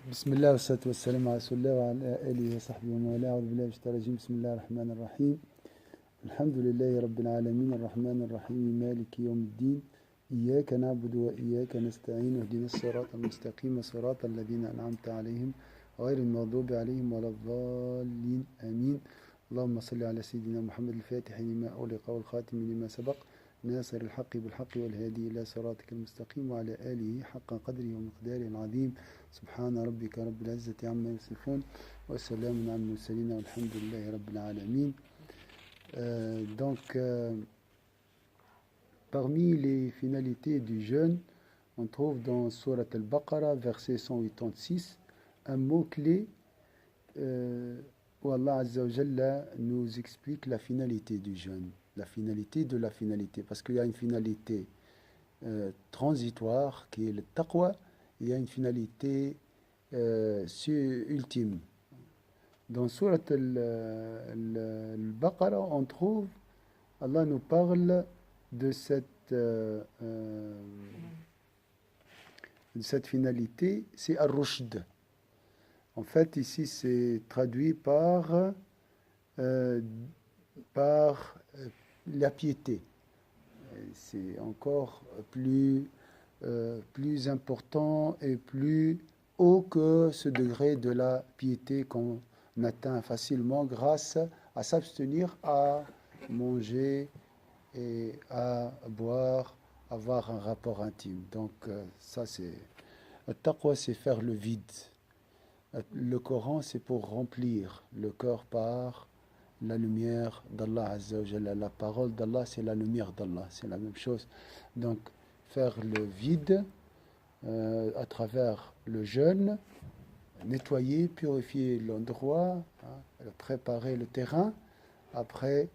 بسم الله والصلاة والسلام على رسول الله وعلى آله وصحبه ومن والاه. أعوذ بالله من الشيطان الرجيم. بسم الله الرحمن الرحيم. الحمد لله رب العالمين الرحمن الرحيم مالك يوم الدين. إياك نعبد وإياك نستعين اهدنا الصراط المستقيم صراط الذين أنعمت عليهم غير المغضوب عليهم ولا الضالين آمين. اللهم صل على سيدنا محمد الفاتح لما أغلق والخاتم لما سبق ناصر الحق بالحق والهادي إلى صراطك المستقيم وعلى آله حق قدره ومقداره العظيم. سبحان ربك رب العزة عما يصفون وسلام على المرسلين والحمد لله رب العالمين. Parmi les finalités du jeûne, on trouve dans Surat al-Baqarah, verset 186, un mot-clé où Allah Azza wa Jalla nous explique la finalité du jeûne, la finalité de la finalité, parce qu'il y a une finalité transitoire qui est le taqwa, il y a une finalité ultime. Dans Surat al-Baqarah, on trouve, Allah nous parle de cette finalité, c'est Ar-Rushd. En fait, ici, c'est traduit par la piété. C'est encore plus important et plus haut que ce degré de la piété qu'on atteint facilement grâce à s'abstenir à manger et à boire, avoir un rapport intime. Donc ça c'est... Le taqwa, c'est faire le vide. Le Coran, c'est pour remplir le cœur par la lumière d'Allah Azza wa Jalla. La parole d'Allah, c'est la lumière d'Allah. C'est la même chose. Donc, faire le vide à travers le jeûne, nettoyer, purifier l'endroit, préparer le terrain, après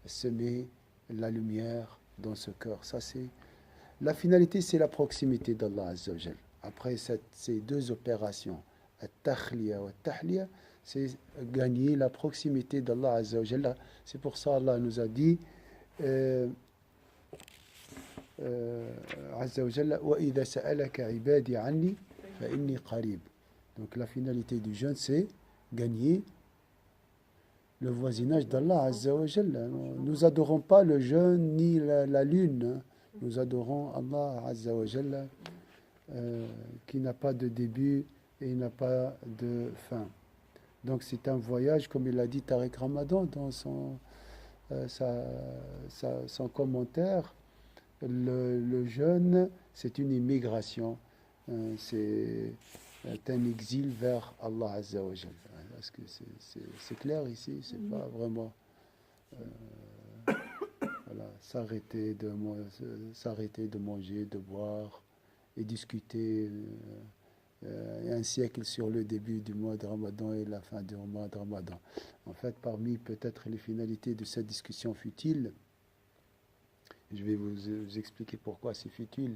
semer la lumière dans ce cœur. Ça, c'est la finalité, c'est la proximité d'Allah Azza wa Jalla. Après ces deux opérations, at-takhliya wa at-tahliya, c'est gagner la proximité d'Allah Azza wa Jalla. C'est pour ça Allah nous a dit Azza wa Jalla wa idha sa'alaka ibadi anni fa inni qarib. Donc la finalité du jeûne, c'est gagner le voisinage d'Allah Azza wa Jalla. Nous adorons pas le jeûne ni la lune. Nous adorons Allah Azza wa Jalla qui n'a pas de début et n'a pas de fin. Donc c'est un voyage, comme il a dit Tariq Ramadan dans son commentaire. Le jeûne, c'est une immigration, c'est un exil vers Allah Azza wa Jalla. Est-ce que c'est clair ici? C'est pas vraiment voilà, s'arrêter de manger, de boire et discuter un siècle sur le début du mois de Ramadan et la fin du mois de Ramadan. En fait, parmi peut-être les finalités de cette discussion futile, je vais vous expliquer pourquoi c'est futile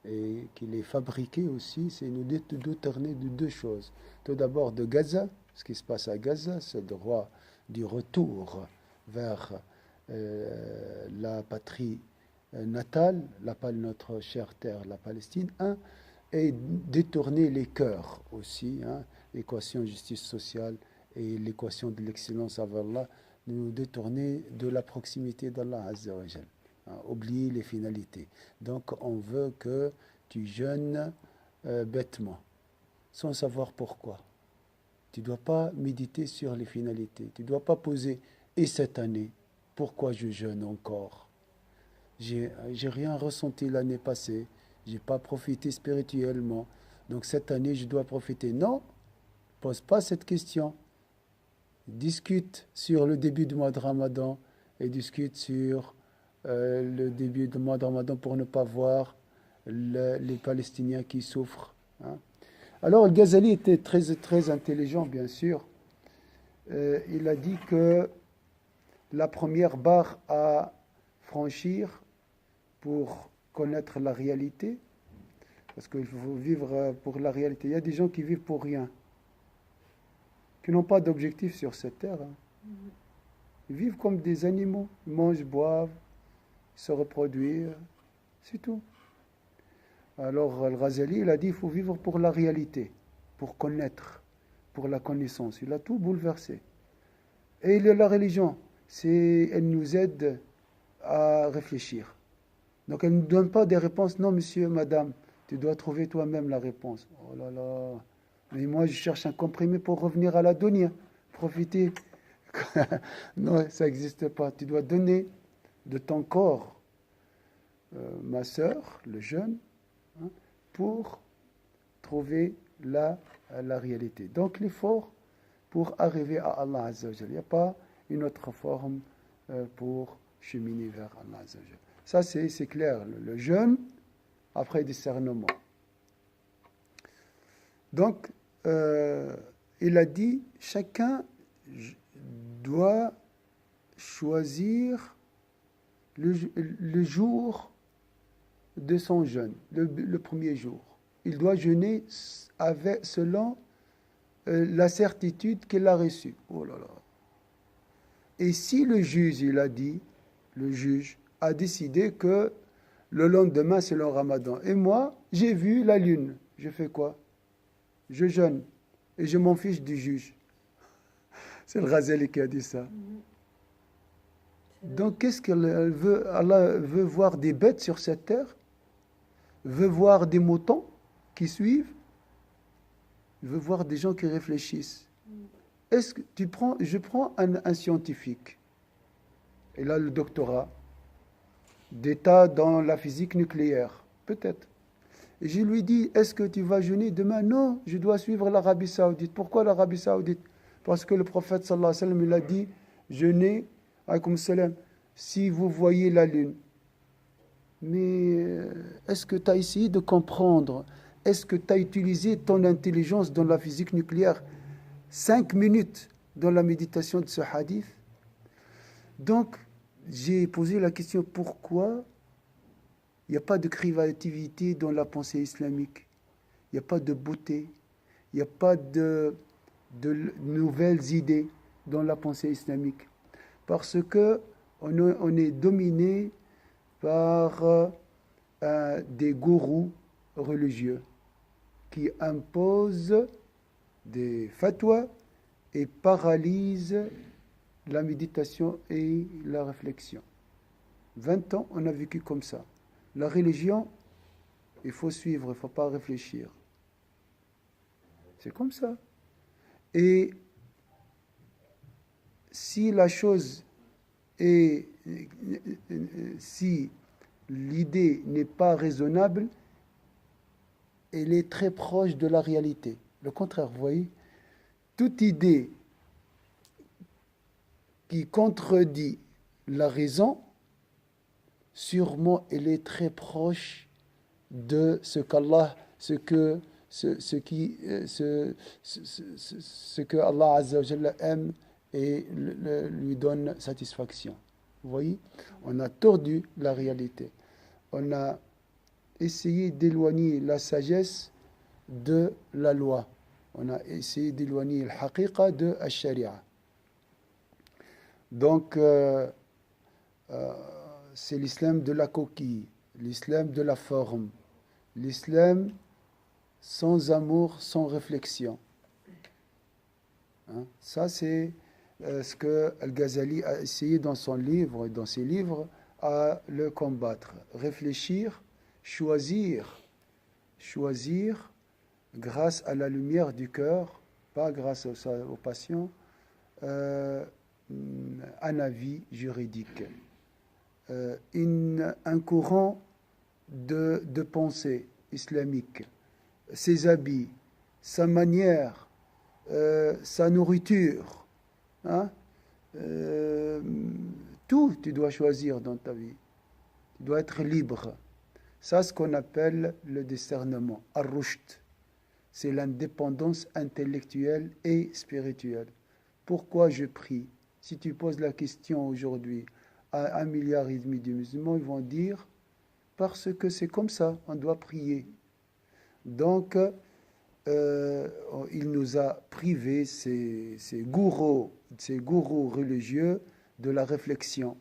et qu'il est fabriqué aussi, c'est nous détourner de deux choses. Tout d'abord de Gaza, ce qui se passe à Gaza, c'est le droit du retour vers la patrie natale, notre chère terre, la Palestine, et détourner les cœurs aussi, l'équation justice sociale et l'équation de l'excellence avec Allah, nous détourner de la proximité d'Allah Azza wa Jal, oublier les finalités. Donc on veut que tu jeûnes bêtement, sans savoir pourquoi. Tu ne dois pas méditer sur les finalités, tu ne dois pas poser « et cette année, pourquoi je jeûne encore ?» J'ai rien ressenti l'année passée, j'ai pas profité spirituellement, donc cette année je dois profiter. Non, pose pas cette question. Discute sur le début du mois de Ramadan et discute sur le début du mois de Ramadan pour ne pas voir les Palestiniens qui souffrent. Alors le Ghazali était très, très intelligent, bien sûr. Il a dit que la première barre à franchir pour connaître la réalité, parce qu'il faut vivre pour la réalité. Il y a des gens qui vivent pour rien, qui n'ont pas d'objectif sur cette terre. Ils vivent comme des animaux, ils mangent, boivent, se reproduisent, c'est tout. Alors, Al-Ghazali, il a dit, il faut vivre pour la réalité, pour connaître, pour la connaissance. Il a tout bouleversé. Et la religion, elle nous aide à réfléchir. Donc elle ne nous donne pas des réponses. Non, monsieur, madame, tu dois trouver toi-même la réponse. Oh là là. Mais moi, je cherche un comprimé pour revenir à la dunya. Profiter. Non, ça n'existe pas. Tu dois donner de ton corps, ma sœur, le jeune, hein, pour trouver la réalité. Donc l'effort pour arriver à Allah Azza wa Jal. Il n'y a pas une autre forme pour cheminer vers Allah Azza wa Jal. Ça, c'est clair. Le jeûne, après discernement. Donc, il a dit, chacun doit choisir le jour de son jeûne, le premier jour. Il doit jeûner selon la certitude qu'il a reçue. Oh là là. Et si le juge, le juge a décidé que le lendemain c'est le ramadan, et moi j'ai vu la lune, je fais quoi? Je jeûne et je m'en fiche du juge. C'est le Ghazali qui a dit ça. Donc qu'est-ce qu'elle veut? Allah veut voir des bêtes sur cette terre, veut voir des moutons qui suivent, veut voir des gens qui réfléchissent. Est-ce que je prends un scientifique, il a le doctorat d'état dans la physique nucléaire, peut-être. Et je lui dis, est-ce que tu vas jeûner demain? Non, je dois suivre l'Arabie Saoudite. Pourquoi l'Arabie Saoudite? Parce que le prophète sallallahu alayhi wa sallam, il a dit, jeûnez, alaykoum salam, si vous voyez la lune. Mais est-ce que tu as essayé de comprendre? Est-ce que tu as utilisé ton intelligence dans la physique nucléaire 5 minutes dans la méditation de ce hadith? Donc, j'ai posé la question, pourquoi il n'y a pas de créativité dans la pensée islamique? Il n'y a pas de beauté, il n'y a pas de nouvelles idées dans la pensée islamique. Parce que on est dominé par des gourous religieux qui imposent des fatwas et paralysent la méditation et la réflexion. 20 ans, on a vécu comme ça. La religion, il faut suivre, il ne faut pas réfléchir. C'est comme ça. Et si la chose est... Si l'idée n'est pas raisonnable, elle est très proche de la réalité. Le contraire, vous voyez, toute idée qui contredit la raison, sûrement elle est très proche de ce qu'Allah, ce que Allah Azza wa Jalla aime et lui donne satisfaction. Vous voyez, on a tordu la réalité. On a essayé d'éloigner la sagesse de la loi. On a essayé d'éloigner le haqiqa de la sharia. Donc, c'est l'islam de la coquille, l'islam de la forme, l'islam sans amour, sans réflexion. Hein? Ça, c'est ce que Al-Ghazali a essayé dans son livre et dans ses livres à le combattre. Réfléchir, choisir grâce à la lumière du cœur, pas grâce aux passions, un avis juridique. Un courant de pensée islamique, ses habits, sa manière, sa nourriture, hein? Tout tu dois choisir dans ta vie. Tu dois être libre. Ça, ce qu'on appelle le discernement, ar-rushd. C'est l'indépendance intellectuelle et spirituelle. Pourquoi je prie? Si tu poses la question aujourd'hui à 1,5 milliard de musulmans, ils vont dire parce que c'est comme ça, on doit prier. Donc, il nous a privés, ces gourous religieux, de la réflexion,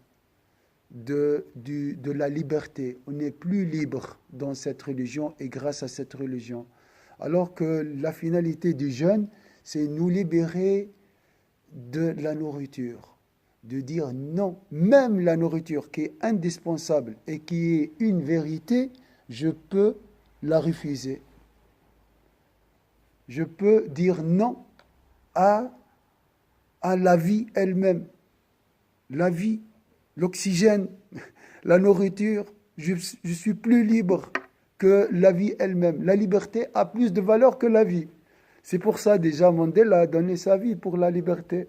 de la liberté. On n'est plus libre dans cette religion et grâce à cette religion. Alors que la finalité du jeûne, c'est nous libérer de la nourriture, de dire non, même la nourriture qui est indispensable et qui est une vérité, je peux la refuser. Je peux dire non à, à la vie elle-même. La vie, l'oxygène, la nourriture, je suis plus libre que la vie elle-même. La liberté a plus de valeur que la vie. C'est pour ça déjà Mandela a donné sa vie pour la liberté.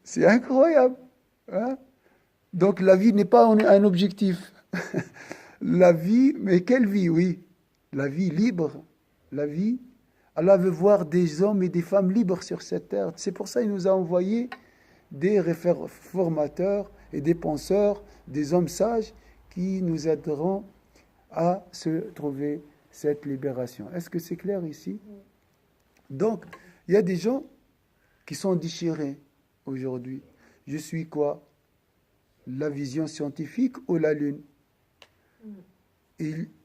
C'est incroyable. Hein? Donc la vie n'est pas un objectif. La vie, mais quelle vie, oui. La vie libre. La vie. Allah veut voir des hommes et des femmes libres sur cette terre. C'est pour ça qu'il nous a envoyé des réformateurs et des penseurs, des hommes sages qui nous aideront à se trouver cette libération. Est-ce que c'est clair ici? Donc, il y a des gens qui sont déchirés aujourd'hui. Je suis quoi? La vision scientifique ou la lune?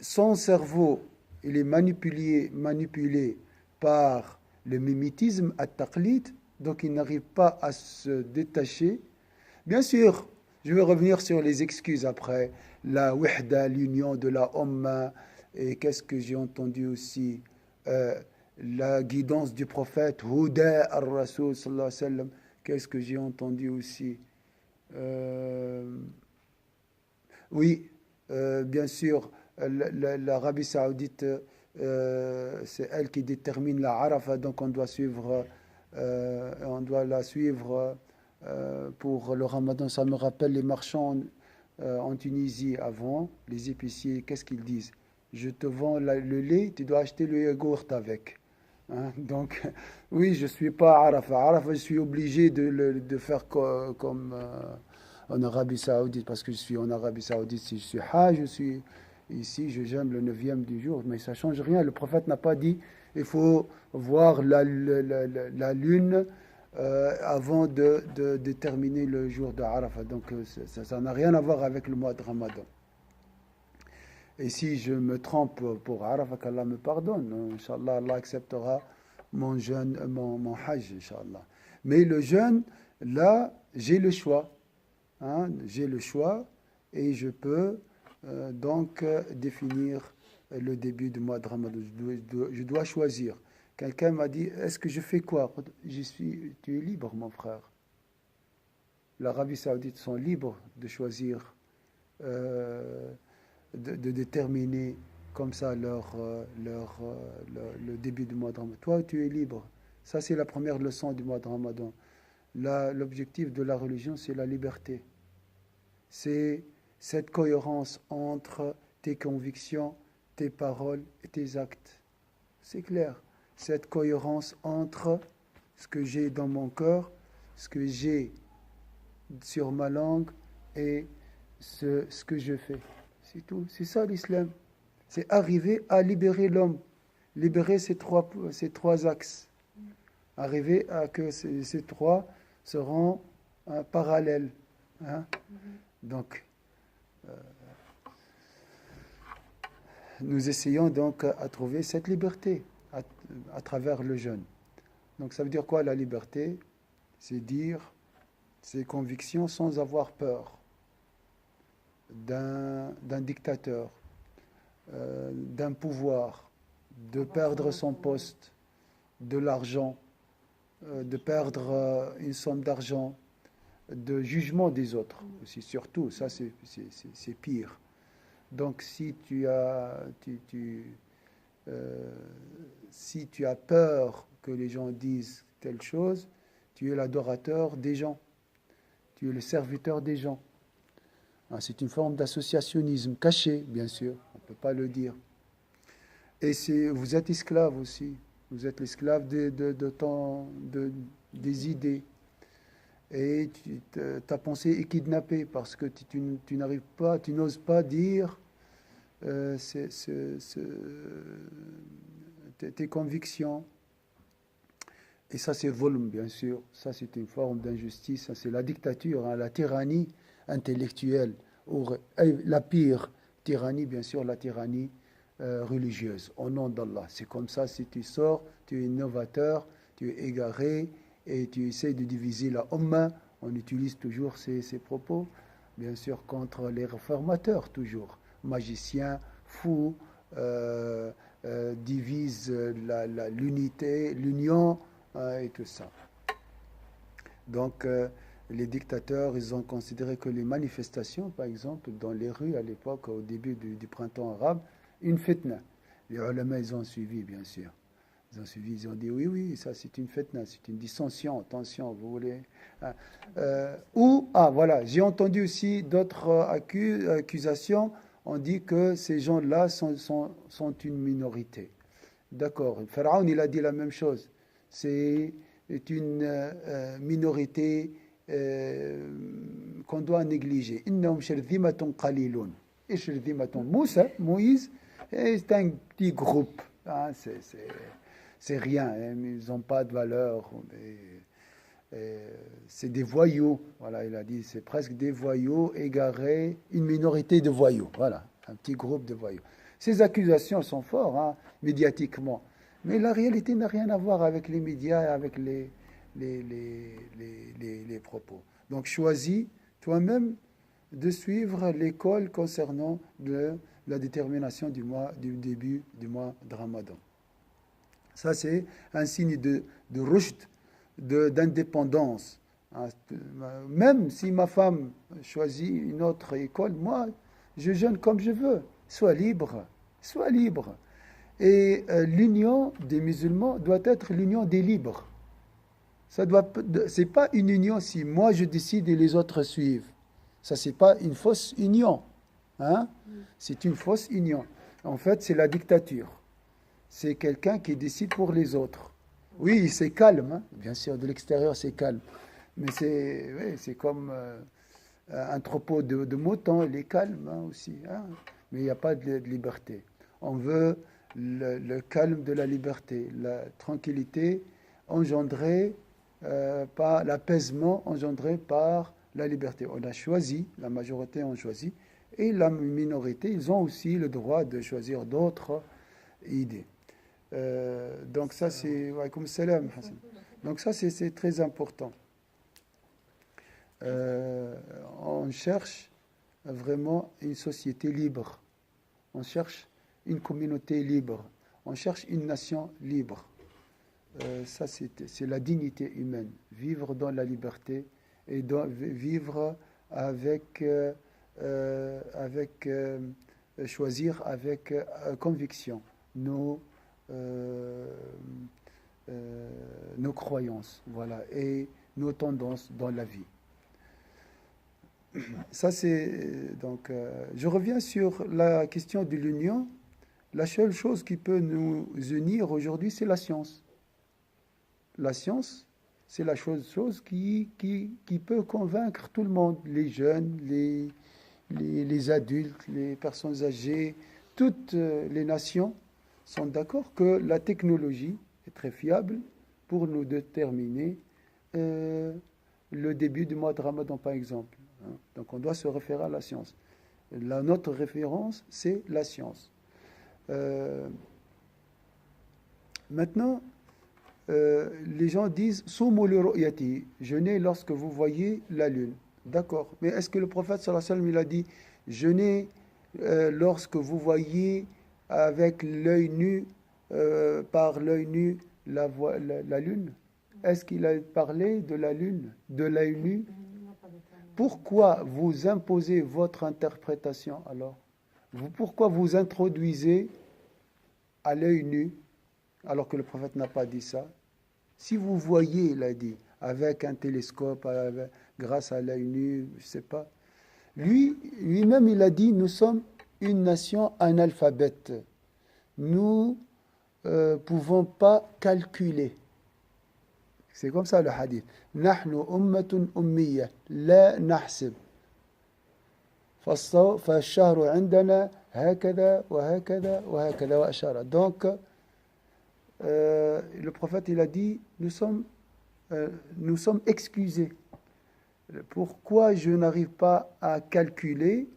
Son cerveau, il est manipulé par le mimétisme, at-taqlid, donc il n'arrive pas à se détacher. Bien sûr, je vais revenir sur les excuses après. La wihda, l'union de la umma, et qu'est-ce que j'ai entendu aussi? La guidance du prophète, Huda al-Rasul, sallallahu alayhi wa sallam. Qu'est-ce que j'ai entendu aussi? Oui, bien sûr, l'Arabie Saoudite, c'est elle qui détermine la Arafa, donc on doit la suivre pour le Ramadan. Ça me rappelle les marchands en Tunisie avant, les épiciers, qu'est-ce qu'ils disent? Je te vends le lait, tu dois acheter le yaourt avec. Hein? Donc, oui, je ne suis pas à Arafat. Arafat, je suis obligé de faire comme en Arabie Saoudite, parce que je suis en Arabie Saoudite. Si je suis Hajj, je suis ici, je jeûne le 9e du jour, mais ça ne change rien. Le prophète n'a pas dit il faut voir la lune avant de déterminer le jour de Arafat. Donc, ça n'a rien à voir avec le mois de Ramadan. Et si je me trompe pour Arafat, qu'Allah me pardonne. Inch'Allah, Allah acceptera mon jeûne, mon hajj, Inch'Allah. Mais le jeûne, là, j'ai le choix. Hein, j'ai le choix et je peux donc définir le début du mois de Ramadan. Je dois choisir. Quelqu'un m'a dit, est-ce que je fais quoi? Tu es libre, mon frère. L'Arabie Saoudite sont libres de choisir de déterminer comme ça le début du mois de Ramadan. Toi, tu es libre. Ça, c'est la première leçon du mois de Ramadan. L'objectif de la religion, c'est la liberté. C'est cette cohérence entre tes convictions, tes paroles et tes actes. C'est clair. Cette cohérence entre ce que j'ai dans mon cœur, ce que j'ai sur ma langue et ce que je fais. C'est tout. C'est ça l'islam. C'est arriver à libérer l'homme. Libérer ces trois axes. Arriver à que ces trois seront parallèles. Hein? Donc, nous essayons donc à trouver cette liberté à travers le jeûne. Donc, ça veut dire quoi la liberté? C'est dire ses convictions sans avoir peur d'un dictateur, d'un pouvoir, de perdre son poste, de l'argent, de perdre une somme d'argent, de jugement des autres aussi, surtout, ça c'est pire. Donc si si tu as peur que les gens disent telle chose, tu es l'adorateur des gens, tu es le serviteur des gens. C'est une forme d'associationnisme caché, bien sûr, on ne peut pas le dire. Et vous êtes esclave aussi, vous êtes l'esclave des idées. Et ta pensée est kidnappée parce que tu n'arrives pas, tu n'oses pas dire tes convictions. Et ça, c'est volume, bien sûr. Ça, c'est une forme d'injustice. Ça, c'est la dictature, hein, la tyrannie intellectuelle. Ou la pire tyrannie, bien sûr, la tyrannie religieuse, au nom d'Allah. C'est comme ça, si tu sors, tu es innovateur, tu es égaré et tu essaies de diviser la Ummah. On utilise toujours ces propos, bien sûr, contre les réformateurs, toujours. Magiciens, fous, divisent l'unité, l'union et tout ça. Donc, les dictateurs, ils ont considéré que les manifestations, par exemple, dans les rues à l'époque, au début du printemps arabe, une fitna. Les ulama, ils ont suivi, bien sûr. Ils ont suivi, ils ont dit oui, oui, ça c'est une fitna, c'est une dissension, tension, vous voulez. Voilà, j'ai entendu aussi d'autres accusations. On dit que ces gens-là sont une minorité. D'accord. Pharaon, il a dit la même chose. C'est une minorité qu'on doit négliger. Innahum shirzimatun qalilun. Et shirzimatun. Moïse, c'est un petit groupe. Hein, c'est rien. Hein, ils n'ont pas de valeur. C'est des voyous. Voilà, il a dit, c'est presque des voyous égarés, une minorité de voyous. Voilà, un petit groupe de voyous. Ces accusations sont fortes, hein, médiatiquement. Mais la réalité n'a rien à voir avec les médias et avec les propos. Donc choisis toi-même de suivre l'école concernant la détermination du début du mois de Ramadan. Ça, c'est un signe de rushd, d'indépendance. Même si ma femme choisit une autre école, moi, je jeûne comme je veux. Sois libre, sois libre. Et l'union des musulmans doit être l'union des libres. C'est pas une union si moi je décide et les autres suivent. Ça, c'est pas une fausse union. Hein? C'est une fausse union. En fait, c'est la dictature. C'est quelqu'un qui décide pour les autres. Oui, c'est calme. Hein? Bien sûr, de l'extérieur, c'est calme. Mais c'est comme un troupeau de moutons. Il est calme hein, aussi. Hein? Mais il n'y a pas de liberté. On veut le calme de la liberté, la tranquillité engendrée par l'apaisement engendré par la liberté. On a choisi, la majorité ont choisi, et la minorité, ils ont aussi le droit de choisir d'autres idées. Donc ça, c'est... Donc ça, c'est très important. On cherche vraiment une société libre. On cherche une communauté libre. On cherche une nation libre. Ça, c'est la dignité humaine. Vivre dans la liberté et vivre avec choisir avec conviction nos croyances, voilà, et nos tendances dans la vie. Ça, c'est donc. Je reviens sur la question de l'union. La seule chose qui peut nous unir aujourd'hui, c'est la science. La science, c'est la chose qui peut convaincre tout le monde, les jeunes, les adultes, les personnes âgées, toutes les nations sont d'accord que la technologie est très fiable pour nous déterminer le début du mois de Ramadan, par exemple. Donc on doit se référer à la science. Notre référence, c'est la science. Maintenant, les gens disent « Sumu li ru'yati » jeûnez lorsque vous voyez la lune. D'accord. Mais est-ce que le prophète sallallahu alayhi wa sallam il a dit « jeûnez lorsque vous voyez avec l'œil nu, par l'œil nu, la lune » Est-ce qu'il a parlé de la lune, de l'œil nu? Pourquoi vous imposez votre interprétation alors? Pourquoi vous introduisez à l'œil nu alors que le prophète n'a pas dit ça? Si vous voyez, il a dit, avec un télescope, grâce à l'œil nu, je ne sais pas. Lui-même, il a dit, nous sommes une nation analphabète. Nous ne pouvons pas calculer. C'est comme ça le hadith. نحن أمة أمية لا نحسب فالشهر عندنا هكذا وهكذا وهكذا وأشار. Donc le prophète il a dit nous sommes excusés. Pourquoi je n'arrive pas à calculer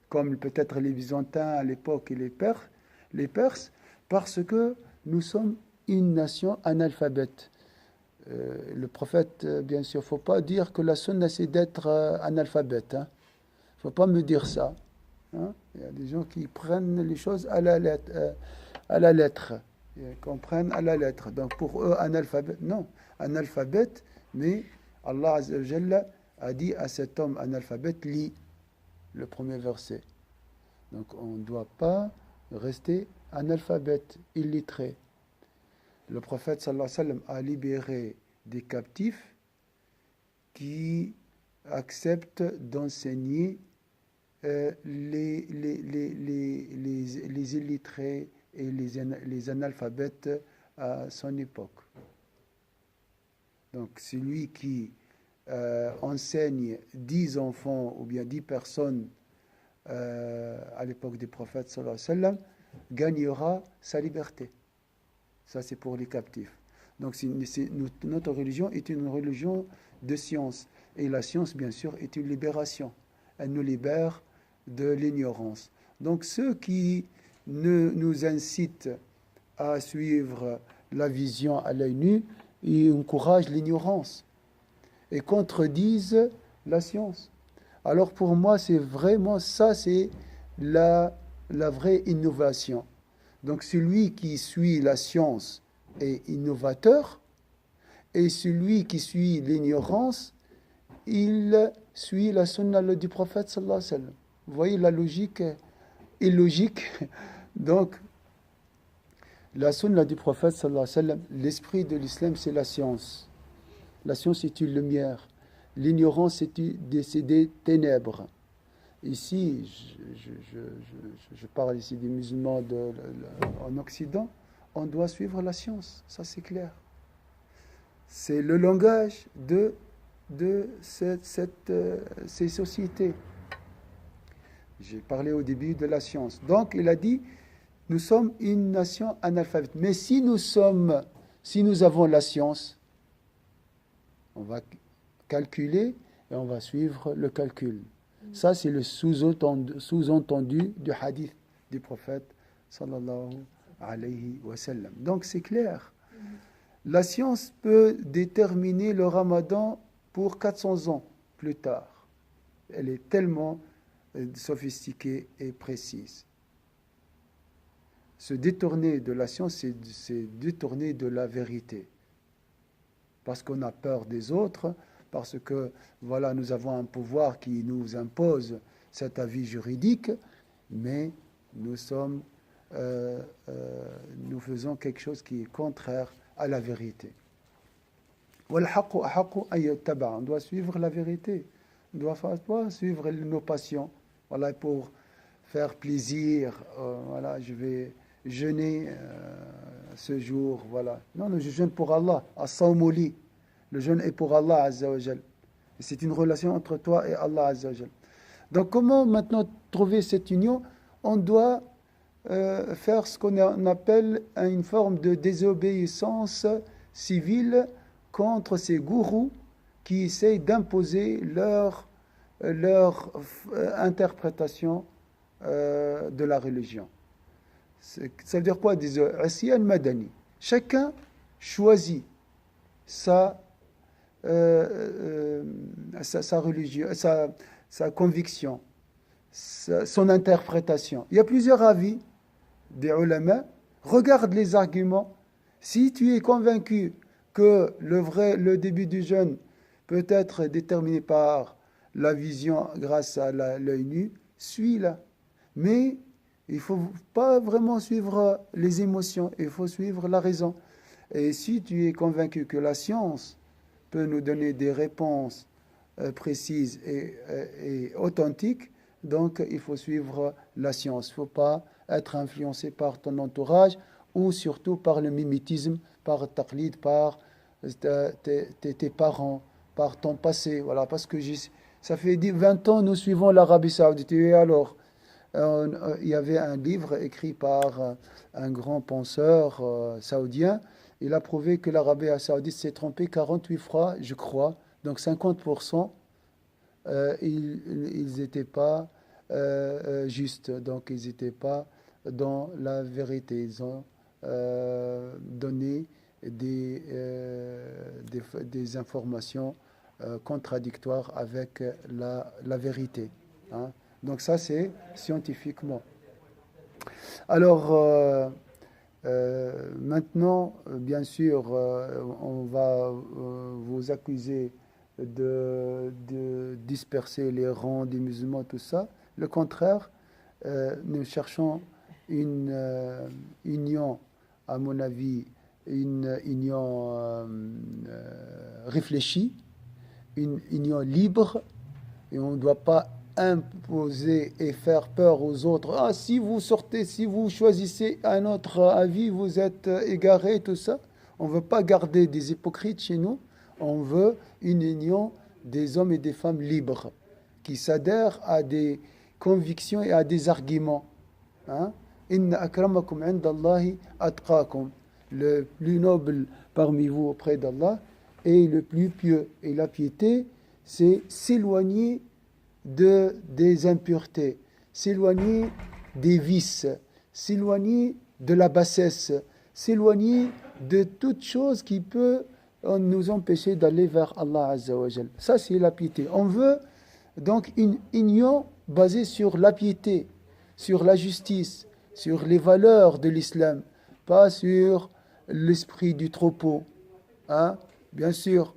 comme peut-être les Byzantins à l'époque et les Perses? les Perses, parce que nous sommes une nation analphabète. Le prophète, bien sûr, il ne faut pas dire que la sunna c'est d'être analphabète. Il ne faut pas me dire ça. Hein. Il y a des gens qui prennent les choses à la lettre, ils comprennent à la lettre. Donc pour eux, analphabète, non, analphabète, mais Allah Azza wa Jalla a dit à cet homme analphabète, lis le premier verset. Donc on ne doit pas rester analphabète, illettré. Le prophète sallallahu alayhi wa sallam a libéré des captifs qui acceptent d'enseigner les illettrés et les analphabètes à son époque. Donc celui qui enseigne 10 enfants ou bien 10 personnes à l'époque du prophète sallallahu alayhi wa sallam gagnera sa liberté. Ça, c'est pour les captifs. Donc, notre religion est une religion de science. Et la science, bien sûr, est une libération. Elle nous libère de l'ignorance. Donc, ceux qui nous incitent à suivre la vision à l'œil nu, ils encouragent l'ignorance et contredisent la science. Alors, pour moi, c'est vraiment ça, c'est la vraie innovation. Donc celui qui suit la science est innovateur et celui qui suit l'ignorance, il suit la sunna du prophète sallallahu alayhi wa sallam. Vous voyez, la logique est illogique. Donc la sunna du prophète sallallahu alayhi wa sallam, l'esprit de l'islam, c'est la science. La science est une lumière. L'ignorance, c'est des ténèbres. Ici, je parle ici des musulmans en Occident, on doit suivre la science, ça c'est clair. C'est le langage de ces sociétés. J'ai parlé au début de la science. Donc, il a dit, nous sommes une nation analphabète. Mais si nous avons la science, on va calculer et on va suivre le calcul. Ça, c'est le sous-entendu du hadith du prophète sallallahu alayhi wa sallam. Donc, c'est clair. La science peut déterminer le ramadan pour 400 ans plus tard. Elle est tellement sophistiquée et précise. Se détourner de la science, c'est détourner de la vérité. Parce qu'on a peur des autres, parce que voilà, nous avons un pouvoir qui nous impose cet avis juridique, mais nous faisons quelque chose qui est contraire à la vérité. On doit suivre la vérité. On doit pas suivre nos passions. Voilà, pour faire plaisir. Voilà, je vais jeûner ce jour. Voilà. Non, je jeûne pour Allah. As-sawmu li. Le jeûne est pour Allah Azza wa Jal. Et c'est une relation entre toi et Allah Azza wa Jal. Donc comment maintenant trouver cette union? On doit faire ce qu'on appelle une forme de désobéissance civile contre ces gourous qui essayent d'imposer leur interprétation de la religion. Ça veut dire quoi? Des Asyan Madani. Chacun choisit sa religion, sa conviction, son interprétation. Il y a plusieurs avis des ulama. Regarde les arguments. Si tu es convaincu que le début du jeûne peut être déterminé par la vision grâce à l'œil nu, suis-la. Mais il ne faut pas vraiment suivre les émotions, il faut suivre la raison. Et si tu es convaincu que la science peut nous donner des réponses précises et authentiques, donc il faut suivre la science. Il ne faut pas être influencé par ton entourage ou surtout par le mimétisme, par taqlid, par tes parents, par ton passé. Voilà, parce que ça fait 20 ans nous suivons l'Arabie Saoudite. Et alors, il y avait un livre écrit par un grand penseur saoudien. Il a prouvé que l'Arabie Saoudite s'est trompée 48 fois, je crois. Donc 50%, ils n'étaient pas justes. Donc ils n'étaient pas dans la vérité. Ils ont donné des informations contradictoires avec la vérité. Hein. Donc ça, c'est scientifiquement. Alors, maintenant, bien sûr, on va vous accuser de disperser les rangs des musulmans, tout ça. Le contraire, nous cherchons une union, à mon avis, une union réfléchie, une union libre, et on ne doit pas imposer et faire peur aux autres. Ah, si vous sortez, si vous choisissez un autre avis, vous êtes égaré, tout ça. On ne veut pas garder des hypocrites chez nous. On veut une union des hommes et des femmes libres qui s'adhèrent à des convictions et à des arguments. Hein? Inna akramakum indallahi atqakum. Le plus noble parmi vous auprès d'Allah est le plus pieux. Et la piété, c'est s'éloigner des impuretés, s'éloigner des vices, s'éloigner de la bassesse, s'éloigner de toute chose qui peut nous empêcher d'aller vers Allah Azza wa Jal. Ça, c'est la piété. On veut donc une union basée sur la piété, sur la justice, sur les valeurs de l'islam, pas sur l'esprit du troupeau. Hein? Bien sûr,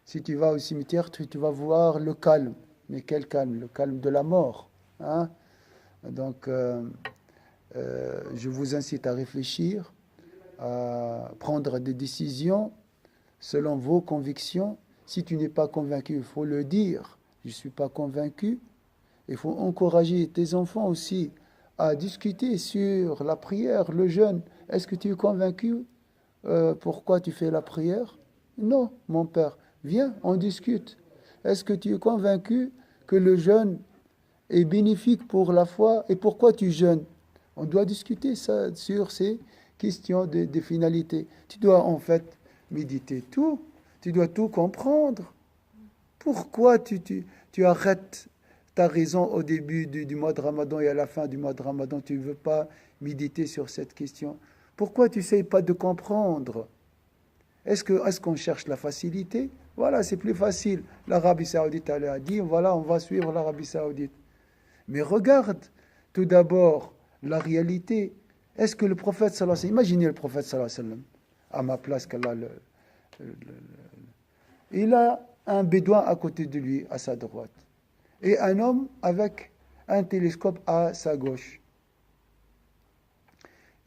si tu vas au cimetière, tu vas voir le calme. Mais quel calme? Le calme de la mort. Hein? Donc, je vous incite à réfléchir, à prendre des décisions selon vos convictions. Si tu n'es pas convaincu, il faut le dire. Je ne suis pas convaincu. Il faut encourager tes enfants aussi à discuter sur la prière, le jeûne. Est-ce que tu es convaincu? Pourquoi tu fais la prière? Non, mon père. Viens, on discute. Est-ce que tu es convaincu que le jeûne est bénéfique pour la foi et pourquoi tu jeûnes? On doit discuter ça, sur ces questions de finalité. Tu dois en fait méditer tout. Tu dois tout comprendre. Pourquoi tu arrêtes ta raison au début du mois de Ramadan et à la fin du mois de Ramadan? Tu ne veux pas méditer sur cette question. Pourquoi tu n'essayes pas de comprendre? Est-ce qu'on cherche la facilité? Voilà, c'est plus facile. L'Arabie Saoudite a dit, voilà, on va suivre l'Arabie Saoudite. Mais regarde tout d'abord la réalité. Est-ce que le prophète sallallahu alayhi wa sallam, imaginez le prophète sallallahu alayhi wa sallam, à ma place qu'Allah il a un bédouin à côté de lui, à sa droite, et un homme avec un télescope à sa gauche.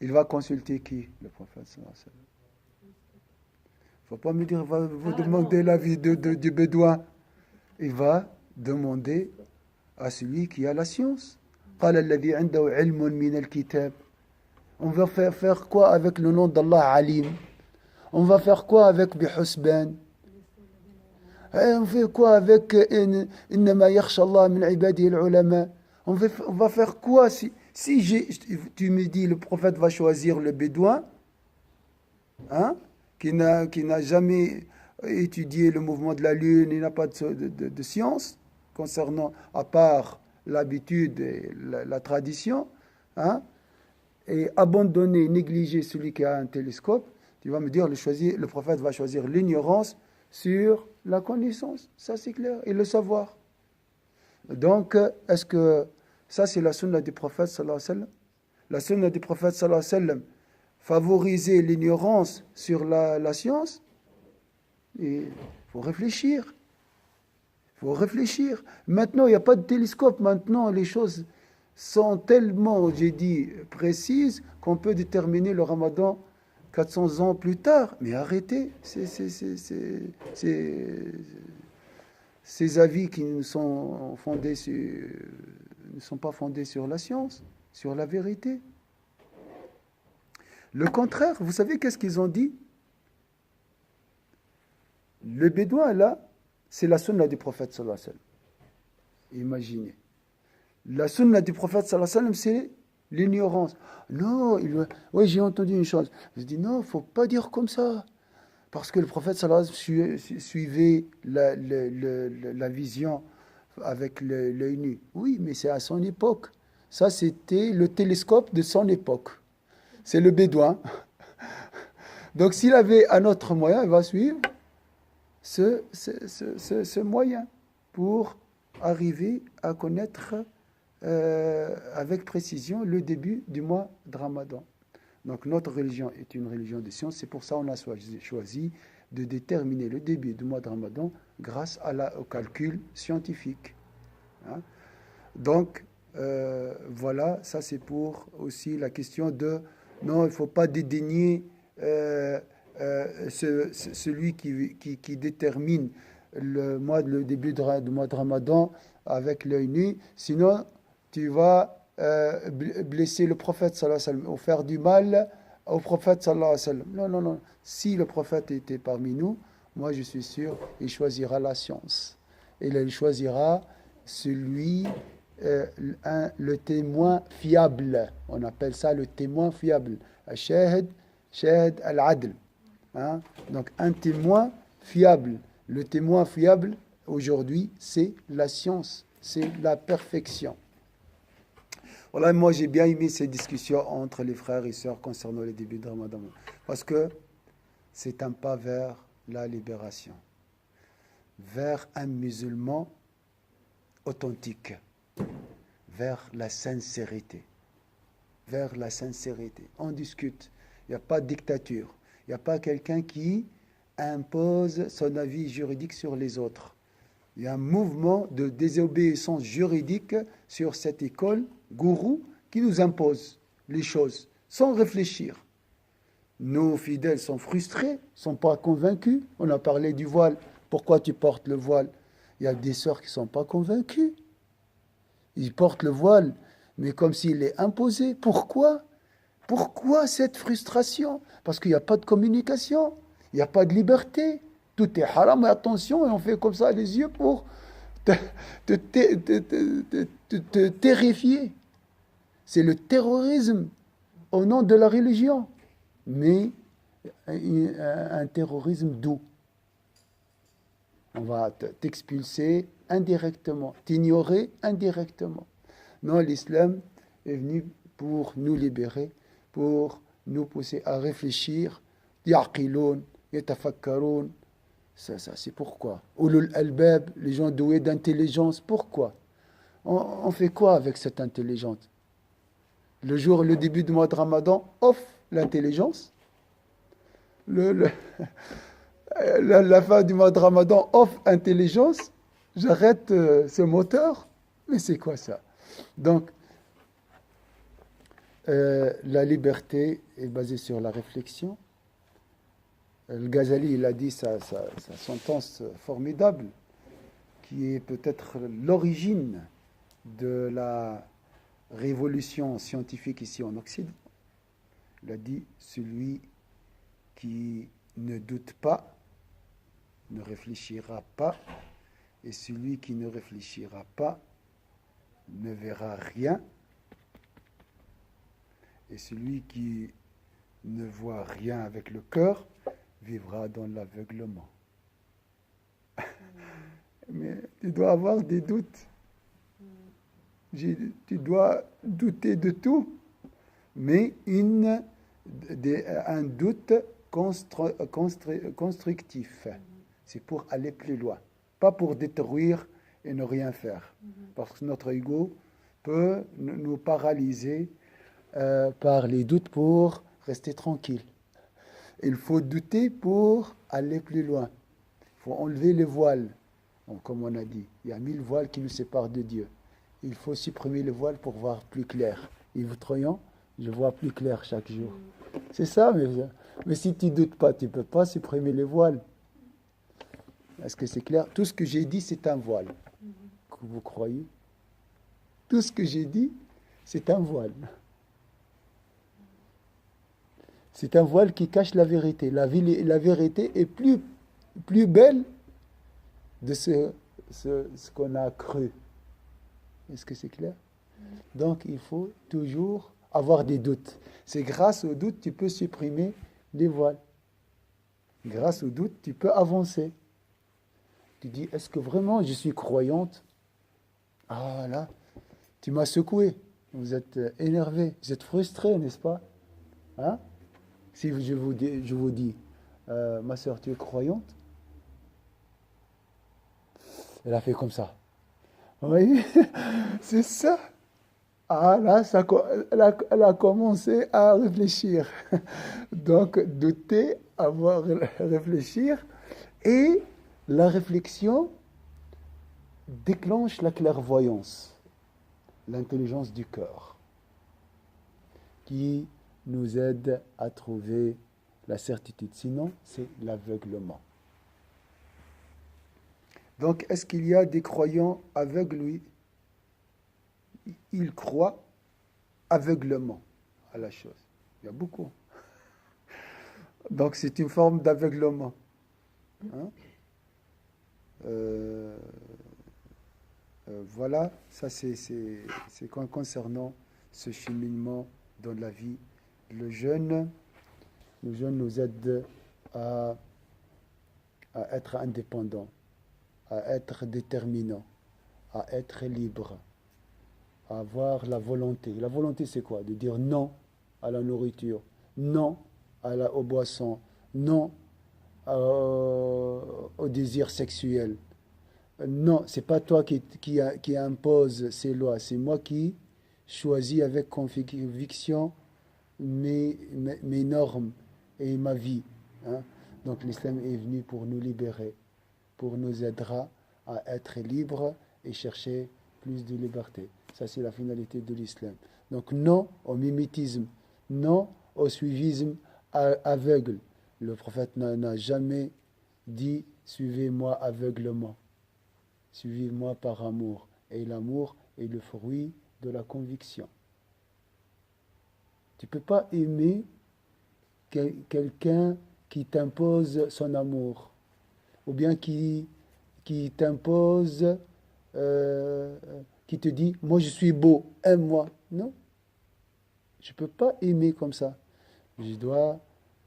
Il va consulter qui? Le prophète sallallahu alayhi wa sallam. Il ne faut pas me dire, vous demander l'avis du bédouin. Il va demander à celui qui a la science. قال الذي عنده علم من الكتاب. On va faire quoi avec le nom d'Allah Alim? On va faire quoi avec Bihusban? On fait quoi avec Innama yakhsha Allah min ibadihi al-ulama? On va faire quoi si tu me dis le prophète va choisir le bédouin, hein, qui n'a jamais étudié le mouvement de la lune, il n'a pas de science concernant, à part l'habitude et la tradition, hein, et abandonner, négliger celui qui a un télescope, tu vas me dire le prophète va choisir l'ignorance sur la connaissance. Ça c'est clair, et le savoir. Donc, est-ce que ça c'est la sunna du prophète sallallahu alayhi wa sallam? La sunna du prophète sallallahu alayhi wa sallam, favoriser l'ignorance sur la science? Il faut réfléchir. Il faut réfléchir. Maintenant, il n'y a pas de télescope. Maintenant, les choses sont tellement, j'ai dit, précises qu'on peut déterminer le Ramadan 400 ans plus tard. Mais arrêtez ces avis qui ne sont pas fondés sur la science, sur la vérité. Le contraire, vous savez qu'est-ce qu'ils ont dit? Le bédouin, là, c'est la sunna du prophète sallallahu alayhi wa sallam. Imaginez. La sunna du prophète sallallahu alayhi wa sallam, c'est l'ignorance. Non, oui, j'ai entendu une chose. Je dis non, il ne faut pas dire comme ça. Parce que le prophète sallallahu alayhi wa sallam suivait la vision avec l'œil nu. Oui, mais c'est à son époque. Ça, c'était le télescope de son époque. C'est le bédouin. Donc, s'il avait un autre moyen, il va suivre ce moyen pour arriver à connaître avec précision le début du mois de Ramadan. Donc notre religion est une religion de science, c'est pour ça qu'on a choisi de déterminer le début du mois de Ramadan grâce au calcul scientifique. Hein. Donc voilà, ça c'est pour aussi la question de non, il ne faut pas dédaigner celui qui détermine le début du mois de Ramadan avec l'œil nu, sinon tu vas blesser le prophète sallallahu alayhi wa sallam ou faire du mal au prophète sallallahu alayhi wa sallam. Non, non, non. Si le prophète était parmi nous, moi je suis sûr, il choisira la science. Et il choisira le témoin fiable. On appelle ça le témoin fiable. Shahid al-adl. Hein? Donc un témoin fiable. Le témoin fiable, aujourd'hui, c'est la science, c'est la perfection. Voilà, moi j'ai bien aimé ces discussions entre les frères et sœurs concernant le début de Ramadan. Parce que c'est un pas vers la libération, vers un musulman authentique, vers la sincérité. Vers la sincérité. On discute. Il n'y a pas de dictature. Il n'y a pas quelqu'un qui impose son avis juridique sur les autres. Il y a un mouvement de désobéissance juridique sur cette école gourou qui nous impose les choses sans réfléchir. Nos fidèles sont frustrés, ne sont pas convaincus. On a parlé du voile. Pourquoi tu portes le voile? Il y a des sœurs qui ne sont pas convaincues. Ils portent le voile, mais comme s'il est imposé. Pourquoi? Pourquoi cette frustration? Parce qu'il n'y a pas de communication. Il n'y a pas de liberté. Tout est haram, et attention, et on fait comme ça les yeux pour te terrifier. C'est le terrorisme au nom de la religion, mais un terrorisme doux. On va t'expulser indirectement, t'ignorer indirectement. Non, l'islam est venu pour nous libérer, pour nous pousser à réfléchir. Ya'qiloun, yatafakkaroun. Ça, c'est pourquoi. Ulul albab, les gens doués d'intelligence, pourquoi? On fait quoi avec cette intelligence? Le début du mois de Ramadan offre l'intelligence. La fin du mois de Ramadan offre intelligence. J'arrête ce moteur. Mais c'est quoi ça? Donc, la liberté est basée sur la réflexion. Le Ghazali, il a dit sa sentence formidable, qui est peut-être l'origine de la révolution scientifique ici en Occident. Il a dit, celui qui ne doute pas ne réfléchira pas, et celui qui ne réfléchira pas ne verra rien, et celui qui ne voit rien avec le cœur vivra dans l'aveuglement. Mais tu dois avoir des doutes. Tu dois douter de tout, mais un doute constructif. C'est pour aller plus loin, pas pour détruire et ne rien faire. Parce que notre ego peut nous paralyser par les doutes pour rester tranquille. Il faut douter pour aller plus loin. Il faut enlever les voiles. Donc, comme on a dit, il y a 1000 voiles qui nous séparent de Dieu. Il faut supprimer les voiles pour voir plus clair. Yves Troyan, je vois plus clair chaque jour. C'est ça, mais si tu ne doutes pas, tu ne peux pas supprimer les voiles. Est-ce que c'est clair? Tout ce que j'ai dit, c'est un voile. Que vous croyez? Tout ce que j'ai dit, c'est un voile. C'est un voile qui cache la vérité. La vérité est plus belle de ce qu'on a cru. Est-ce que c'est clair? Donc, il faut toujours avoir des doutes. C'est grâce aux doutes que tu peux supprimer les voiles. Grâce aux doutes, tu peux avancer. Tu dis, est-ce que vraiment je suis croyante? Ah là, tu m'as secoué. vous êtes énervé, vous êtes frustré, n'est-ce pas? Hein? Si je vous dis ma soeur, tu es croyante? Elle a fait comme ça. Oui, c'est ça. Ah là, elle a commencé à réfléchir. Donc, douter, avoir réfléchir, et la réflexion déclenche la clairvoyance, l'intelligence du cœur, qui nous aide à trouver la certitude. Sinon, c'est l'aveuglement. Donc, est-ce qu'il y a des croyants aveugles? Oui, ils croient aveuglement à la chose. Il y a beaucoup. Donc, c'est une forme d'aveuglement. Hein? Euh, voilà, ça c'est concernant ce cheminement dans la vie. Le jeûne nous aide à, à être indépendant, à être déterminant, à être libre, à avoir la volonté. La volonté, c'est quoi? De dire non à la nourriture, non aux boissons, non au désir sexuel. Non, c'est pas toi qui impose ces lois, c'est moi qui choisis avec conviction mes normes et ma vie. Hein. Donc l'islam est venu pour nous libérer, pour nous aidera à être libres et chercher plus de liberté. Ça, c'est la finalité de l'islam. Donc non au mimétisme, non au suivisme aveugle. Le prophète n'a jamais dit « suivez-moi aveuglement ». Suivez-moi par amour. Et l'amour est le fruit de la conviction. Tu ne peux pas aimer quelqu'un qui t'impose son amour, ou bien qui t'impose, qui te dit, moi je suis beau, aime-moi. Non, je ne peux pas aimer comme ça. Je dois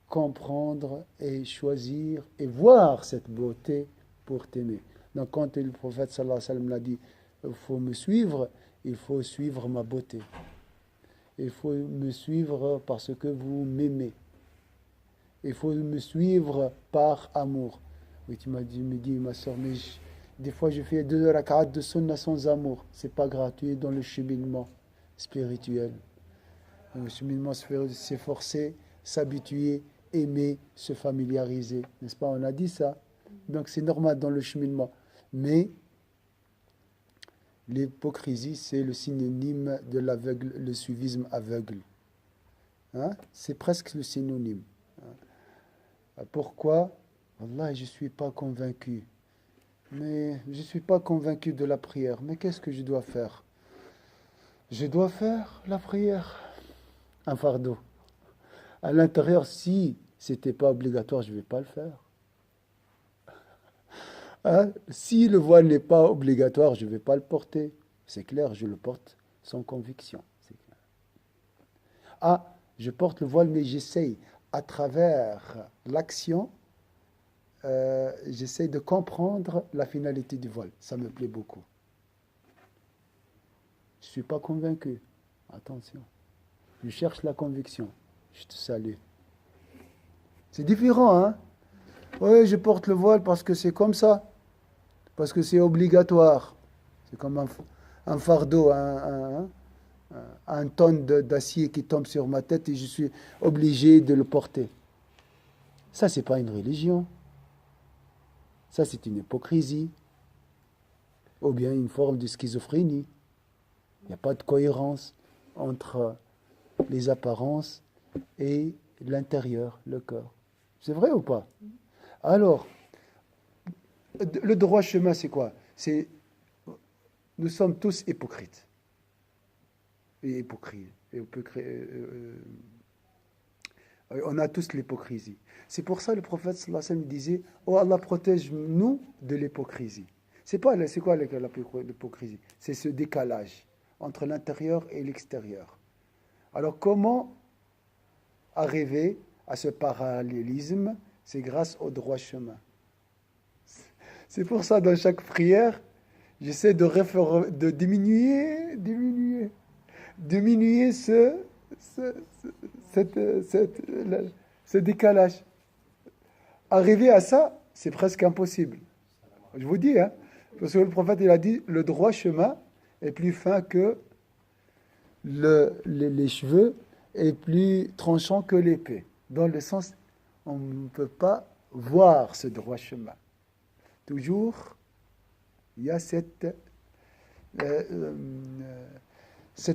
comprendre et choisir et voir cette beauté pour t'aimer. Donc quand le prophète sallallahu alayhi wa sallam l'a dit, il faut me suivre, il faut suivre ma beauté. Il faut me suivre parce que vous m'aimez. Il faut me suivre par amour. Oui, tu me dis, ma soeur, mais des fois je fais 2 rak'at de sunna sans amour. C'est pas gratuit dans le cheminement spirituel. Dans le cheminement, s'efforcer, s'habituer, aimer, se familiariser. N'est-ce pas? On a dit ça. Donc c'est normal dans le cheminement. Mais l'hypocrisie, c'est le synonyme de l'aveugle, le suivisme aveugle. Hein? C'est presque le synonyme. Pourquoi? Wallah, je ne suis pas convaincu. Mais je ne suis pas convaincu de la prière. Mais qu'est-ce que je dois faire? Je dois faire la prière. Un fardeau. À l'intérieur, si ce n'était pas obligatoire, je ne vais pas le faire. Hein? Si le voile n'est pas obligatoire, je ne vais pas le porter. C'est clair, je le porte sans conviction. C'est clair. Ah, je porte le voile, mais j'essaye, à travers l'action, j'essaye de comprendre la finalité du voile. Ça me plaît beaucoup. Je ne suis pas convaincu. Attention. Je cherche la conviction. Je te salue. C'est différent, hein? Oui, je porte le voile parce que c'est comme ça. Parce que c'est obligatoire. C'est comme un fardeau, un tonne d'acier qui tombe sur ma tête et je suis obligé de le porter. Ça, c'est pas une religion. Ça, c'est une hypocrisie. Ou bien une forme de schizophrénie. Il n'y a pas de cohérence entre les apparences et l'intérieur, le cœur. C'est vrai ou pas? Alors, le droit chemin, c'est quoi? Nous sommes tous hypocrites. Et hypocrites. On a tous l'hypocrisie. C'est pour ça que le prophète sallallahu alayhi wa sallam disait, oh Allah, protège-nous de l'hypocrisie. C'est quoi l'hypocrisie? C'est ce décalage entre l'intérieur et l'extérieur. Alors comment arriver à ce parallélisme? C'est grâce au droit chemin. C'est pour ça, dans chaque prière, j'essaie de diminuer diminuer ce, ce décalage. Arriver à ça, c'est presque impossible. Je vous dis, hein, parce que le prophète, il a dit, le droit chemin est plus fin que les cheveux, est plus tranchant que l'épée. Dans le sens, on ne peut pas voir ce droit chemin. Toujours, il y a cette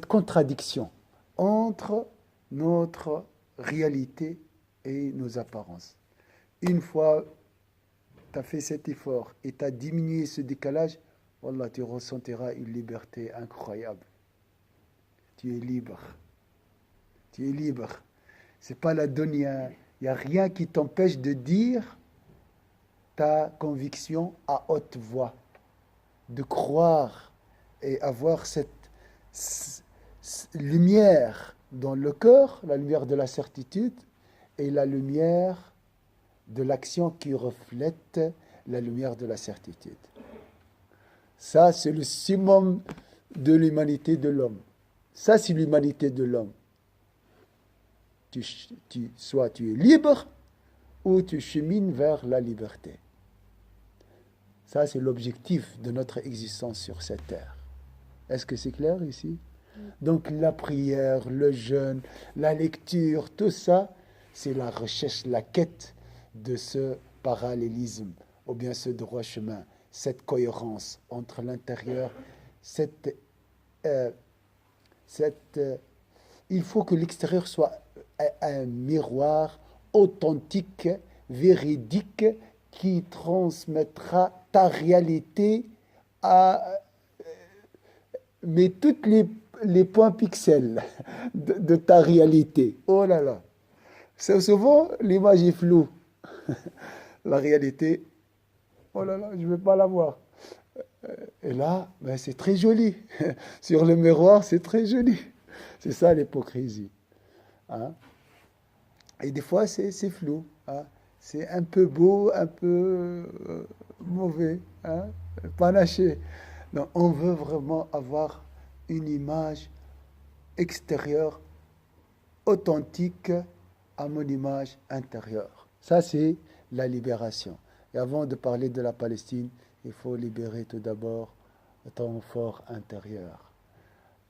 contradiction entre notre réalité et nos apparences. Une fois tu as fait cet effort et tu as diminué ce décalage, Wallah, tu ressentiras une liberté incroyable. Tu es libre. Tu es libre. C'est pas la dunya. Il n'y a rien qui t'empêche de dire ta conviction à haute voix, de croire et avoir cette lumière dans le cœur, la lumière de la certitude et la lumière de l'action qui reflète la lumière de la certitude. Ça, c'est le summum de l'humanité de l'homme. Ça, c'est l'humanité de l'homme. Soit tu es libre ou tu chemines vers la liberté. Ça, c'est l'objectif de notre existence sur cette terre. Est-ce que c'est clair ici? Donc la prière, le jeûne, la lecture, tout ça, c'est la recherche, la quête de ce parallélisme, ou bien ce droit chemin, cette cohérence entre l'intérieur, il faut que l'extérieur soit un miroir authentique, véridique, qui transmettra ta réalité mais tous les points pixels de ta réalité. Oh là là. C'est souvent, l'image est floue. La réalité, oh là là, je ne vais pas la voir. Et là, ben c'est très joli. Sur le miroir, c'est très joli. C'est ça l'hypocrisie. Hein? Et des fois, c'est flou. Hein? C'est un peu beau, un peu mauvais, hein? Panaché. Donc, on veut vraiment avoir une image extérieure authentique à mon image intérieure. Ça, c'est la libération. Et avant de parler de la Palestine, il faut libérer tout d'abord ton fort intérieur.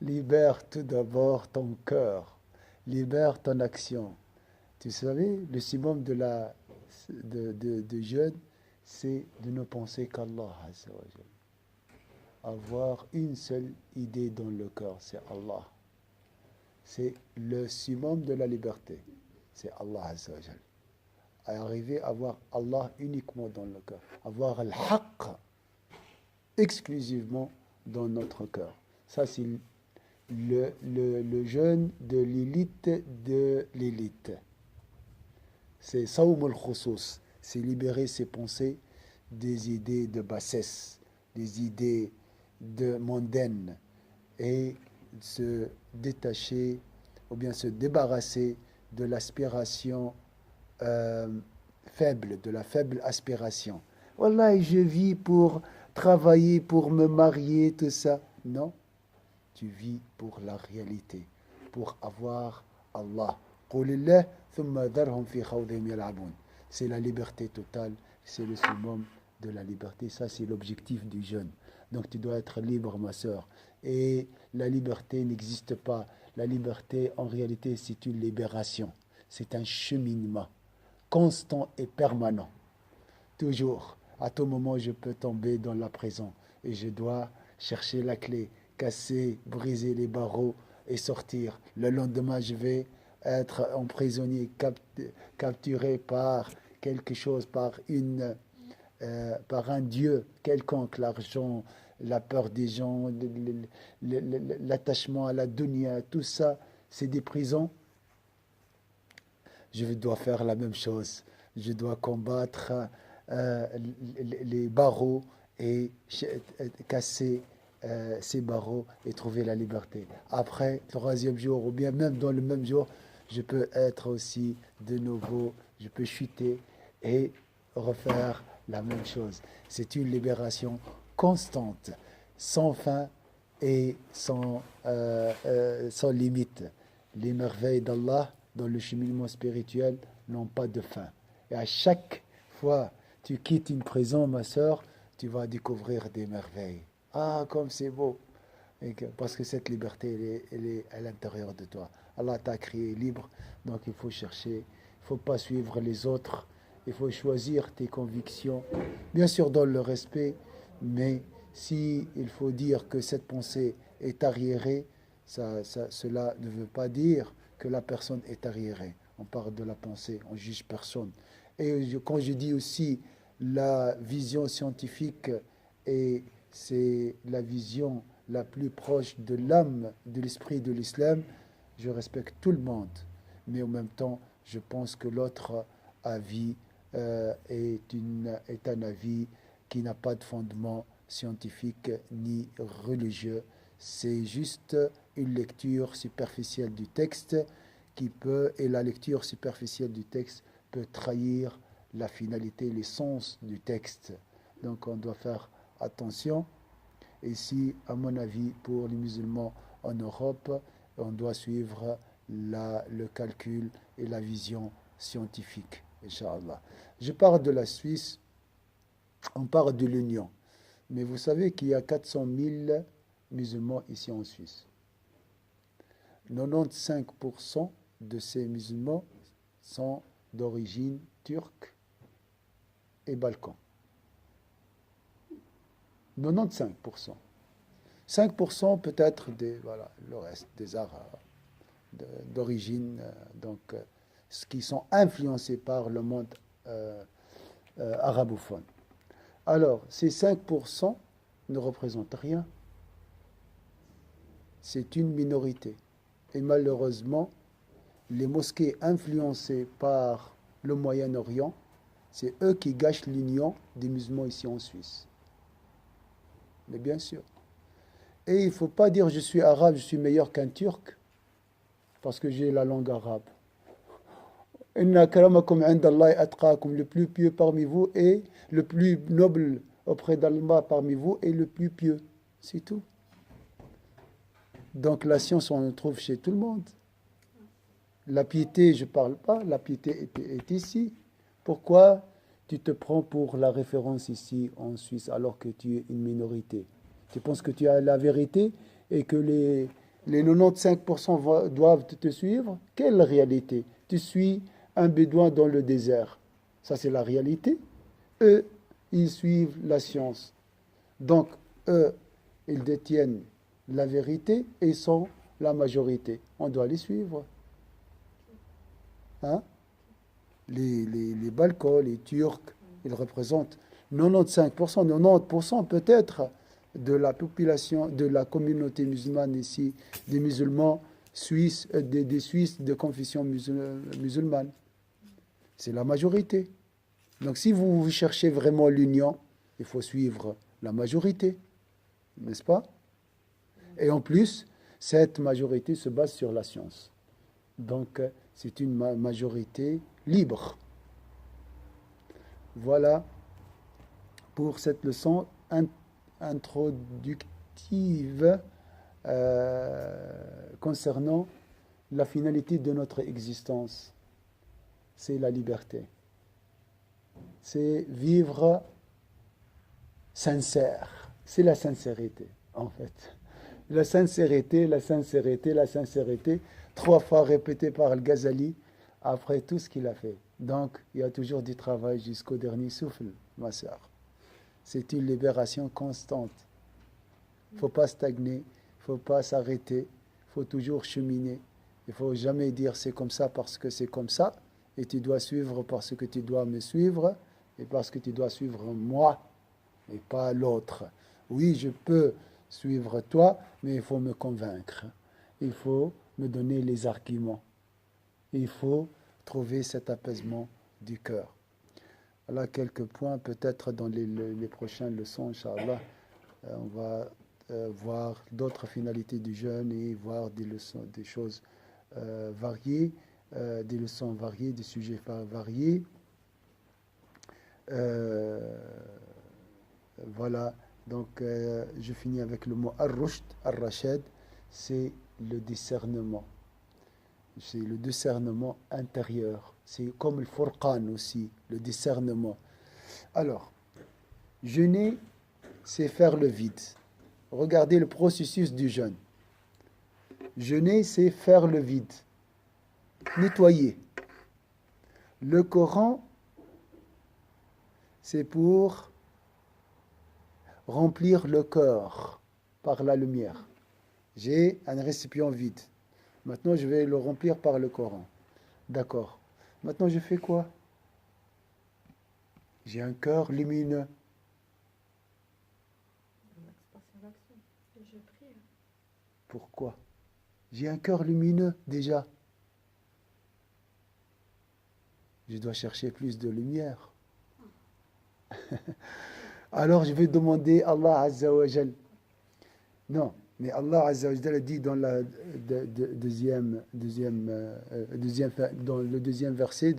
Libère tout d'abord ton cœur. Libère ton action. Tu savais, le summum de jeûne, c'est de ne penser qu'Allah. Avoir une seule idée dans le cœur, c'est Allah. C'est le summum de la liberté. C'est Allah Azza wa Jal. Arriver à avoir Allah uniquement dans le cœur. Avoir al-haqq exclusivement dans notre cœur. Ça, c'est le jeûne de l'élite. C'est Sawm al-Khusous. C'est libérer ses pensées des idées de bassesse, des idées de mondaines et se détacher ou bien se débarrasser de l'aspiration faible, de la faible aspiration. Wallah, je vis pour travailler, pour me marier, tout ça. Non, tu vis pour la réalité, pour avoir Allah. C'est la liberté totale, c'est le summum de la liberté. Ça, c'est l'objectif du jeûne. Donc, tu dois être libre, ma sœur. Et la liberté n'existe pas. La liberté, en réalité, c'est une libération. C'est un cheminement constant et permanent. Toujours, à tout moment, je peux tomber dans la prison et je dois chercher la clé, casser, briser les barreaux et sortir. Le lendemain, je vais être emprisonné, capturé par quelque chose, par un dieu quelconque, l'argent, la peur des gens, l'attachement à la dunya, tout ça, c'est des prisons. Je dois faire la même chose. Je dois combattre les barreaux et casser ces barreaux et trouver la liberté. Après, troisième jour, ou bien même dans le même jour, je peux être aussi de nouveau, je peux chuter et refaire la même chose. C'est une libération constante, sans fin, et sans limite. Les merveilles d'Allah dans le cheminement spirituel n'ont pas de fin. Et à chaque fois que tu quittes une prison, ma sœur, tu vas découvrir des merveilles. Ah, comme c'est beau! Parce que cette liberté, elle est à l'intérieur de toi. Allah t'a créé libre, donc il faut chercher, il ne faut pas suivre les autres, il faut choisir tes convictions, bien sûr dans le respect, mais si il faut dire que cette pensée est arriérée, cela ne veut pas dire que la personne est arriérée. On parle de la pensée, on juge personne. Et quand je dis aussi la vision scientifique, et c'est la vision la plus proche de l'âme, de l'esprit de l'islam, je respecte tout le monde. Mais en même temps, je pense que l'autre avis est un avis qui n'a pas de fondement scientifique ni religieux. C'est juste une lecture superficielle du texte et la lecture superficielle du texte peut trahir la finalité, l'essence du texte. Donc on doit faire attention. Ici, à mon avis, pour les musulmans en Europe, on doit suivre le calcul et la vision scientifique, Inch'Allah. Je parle de la Suisse, on parle de l'Union. Mais vous savez qu'il y a 400 000 musulmans ici en Suisse. 95% de ces musulmans sont d'origine turque et balkan. 95%. 5% peut-être voilà, le reste des Arabes d'origine, qui sont influencés par le monde arabophone. Alors, ces 5% ne représentent rien. C'est une minorité. Et malheureusement, les mosquées influencées par le Moyen-Orient, c'est eux qui gâchent l'union des musulmans ici en Suisse. Mais bien sûr. Et il ne faut pas dire je suis arabe, je suis meilleur qu'un turc, parce que j'ai la langue arabe. Inna akramakum indallahi atqakum, le plus pieux parmi vous et le plus noble auprès d'Allah parmi vous et le plus pieux. C'est tout. Donc la science, on le trouve chez tout le monde. La piété, je ne parle pas, la piété est ici. Pourquoi tu te prends pour la référence ici en Suisse alors que tu es une minorité? Tu penses que tu as la vérité et que les 95% doivent te suivre? Quelle réalité? Tu suis un bédouin dans le désert. Ça, c'est la réalité. Eux, ils suivent la science. Donc, eux, ils détiennent la vérité et sont la majorité. On doit les suivre. Hein? Les Balkans, les Turcs, ils représentent 95%, 90% peut-être de la population, de la communauté musulmane ici, des musulmans suisses, des Suisses de confession musulmane. C'est la majorité. Donc si vous cherchez vraiment l'union, il faut suivre la majorité, n'est-ce pas? Et en plus, cette majorité se base sur la science. Donc c'est une majorité libre. Voilà pour cette leçon introductive concernant la finalité de notre existence. C'est la liberté. C'est vivre sincère. C'est la sincérité, en fait. La sincérité, la sincérité, la sincérité, 3 fois répété par le Ghazali après tout ce qu'il a fait. Donc, il y a toujours du travail jusqu'au dernier souffle, ma sœur. C'est une libération constante. Il ne faut pas stagner, il ne faut pas s'arrêter, il faut toujours cheminer. Il ne faut jamais dire c'est comme ça parce que c'est comme ça, et tu dois suivre parce que tu dois me suivre, et parce que tu dois suivre moi, et pas l'autre. Oui, je peux suivre toi, mais il faut me convaincre. Il faut me donner les arguments. Il faut trouver cet apaisement du cœur. Voilà quelques points, peut-être dans les prochaines leçons, Inch'Allah, on va voir d'autres finalités du jeûne et voir des leçons, des choses variées, des leçons variées, des sujets variés. Voilà Donc, je finis avec le mot ar-rushd, ar-rashad, c'est le discernement. C'est le discernement intérieur. C'est comme le furqan aussi, le discernement. Alors, jeûner, c'est faire le vide. Regardez le processus du jeûne. Jeûner, c'est faire le vide, nettoyer. Le Coran, c'est pour remplir le cœur par la lumière. J'ai un récipient vide. Maintenant, je vais le remplir par le Coran. D'accord. Maintenant, je fais quoi? J'ai un cœur lumineux. Pourquoi? J'ai un cœur lumineux déjà. Je dois chercher plus de lumière. Alors je vais demander à Allah Azza wa Jal. Non, mais Allah Azza wa Jal dit dans la dans le deuxième verset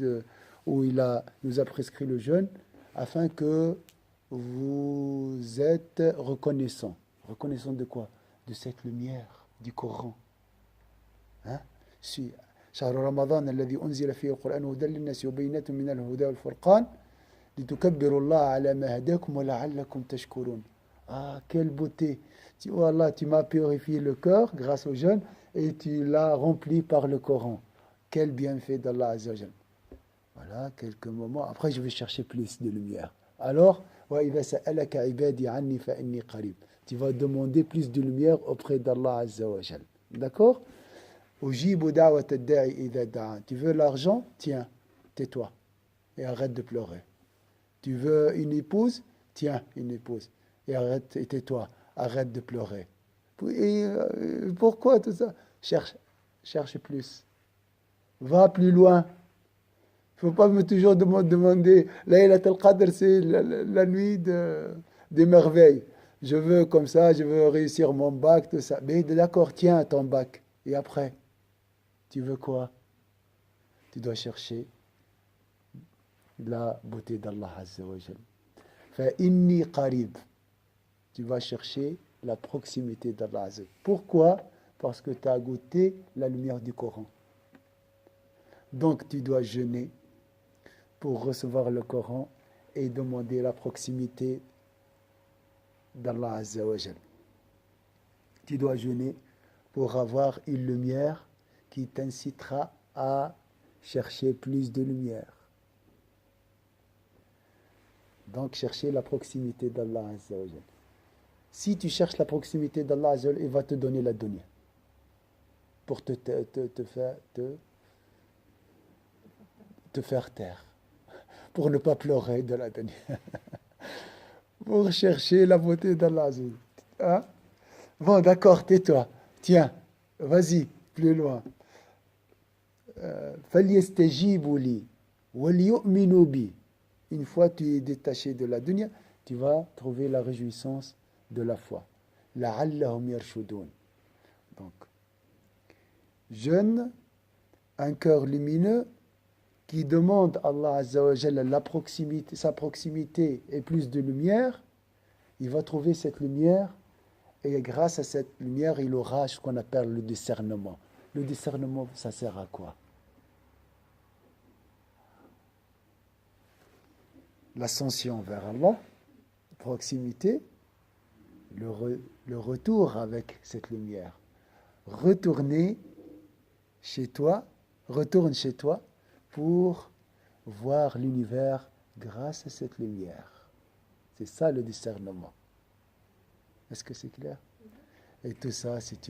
où nous a prescrit le jeûne, afin que vous êtes reconnaissants. Reconnaissants de quoi? De cette lumière du Coran. Hein? Si شهر رمضان الذي أنزل فيه القرآن هدى للناس وبينات من الهدى والفرقان لتكبروا الله على ما هداكم ولعلكم تشكرون. Ah, quelle beauté! Oh Allah, tu m'as purifié le cœur grâce au jeûne et tu l'as rempli par le Coran. Quel bienfait d'Allah Azza wa Jal. Voilà, quelques moments. Après, je vais chercher plus de lumière. Alors, وَإِذَا سَأَلَكَ عِبَادِي عَنِّي فَإِنِّي قَرِيبٌ. Tu vas demander plus de lumière auprès d'Allah Azza wa Jal. D'accord? أُجِيبُ دَعْوَةَ الدَّاعِ إِذَا دَعَانِ. Tu veux l'argent? Tiens, tais-toi et arrête de pleurer. Tu veux une épouse? Tiens, une épouse. Et arrête, et tais-toi, arrête de pleurer. Et pourquoi tout ça? Cherche plus. Va plus loin. Il ne faut pas me toujours demander, Laylat al-Qadr, c'est la nuit des merveilles. Je veux comme ça, je veux réussir mon bac, tout ça. Mais d'accord, tiens ton bac. Et après, tu veux quoi? Tu dois chercher la beauté d'Allah Azza wa Jal. فَإِنِّي قَرِيب. Tu vas chercher la proximité d'Allah Azza. Pourquoi? Parce que tu as goûté la lumière du Coran. Donc tu dois jeûner pour recevoir le Coran et demander la proximité d'Allah Azza wa Jal. Tu dois jeûner pour avoir une lumière qui t'incitera à chercher plus de lumière. Donc chercher la proximité d'Allah Azza wa Jal. Si tu cherches la proximité d'Allah Azza wa Jal, il va te donner la dunya pour te faire taire, pour ne pas pleurer de la dunya, pour chercher la beauté d'Allah Azza wa Jal. Hein? Bon, d'accord, tais-toi. Tiens, vas-y, plus loin. فَلْيَسْتَجِيبُوا لِي وَلْيُؤْمِنُوا بِي. Une fois tu es détaché de la dunya, tu vas trouver la réjouissance de la foi. لَعَلَّهُمْ يَرْشُدُونَ. Donc, jeûne, un cœur lumineux qui demande à Allah Azza wa Jalla sa proximité et plus de lumière, il va trouver cette lumière et grâce à cette lumière, il aura ce qu'on appelle le discernement. Le discernement, ça sert à quoi? L'ascension vers Allah, proximité, le retour avec cette lumière. Retourne chez toi pour voir l'univers grâce à cette lumière. C'est ça le discernement. Est-ce que c'est clair? Et tout ça, c'est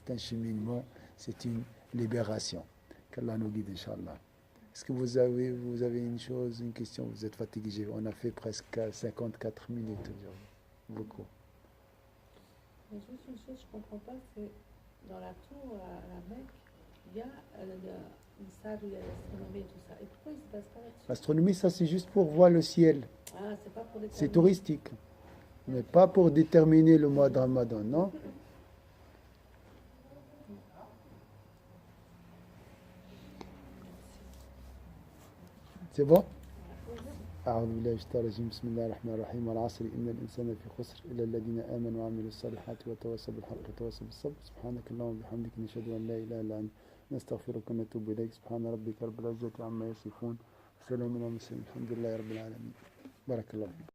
un cheminement, c'est une libération. Qu'Allah nous guide, Inch'Allah. Est-ce que vous avez une question? Vous êtes fatigué? On a fait presque 54 minutes aujourd'hui. Beaucoup. Il y a juste une chose que je ne comprends pas, c'est dans la tour à la Mecque, il y a une salle où il y a l'astronomie et tout ça. Et pourquoi ils ne se basent pas là-dessus? L'astronomie, ça c'est juste pour voir le ciel. Ah, c'est pas pour déterminer. C'est touristique. Mais pas pour déterminer le mois de Ramadan, non? C'est bon? أعوذ بالله من الشيطان الرجيم بسم الله الرحمن الرحيم والعصر إن الإنسان في خسر إلا الذين آمنوا وعملوا الصالحات وتواصوا بالحق وتواصوا بالصبر سبحانك اللهم وبحمدك نشهد أن لا إله إلا أنت نستغفرك ونتوب إليك سبحان ربك رب العزة عما يصفون وسلام على المرسلين الحمد لله رب العالمين بارك الله فيك.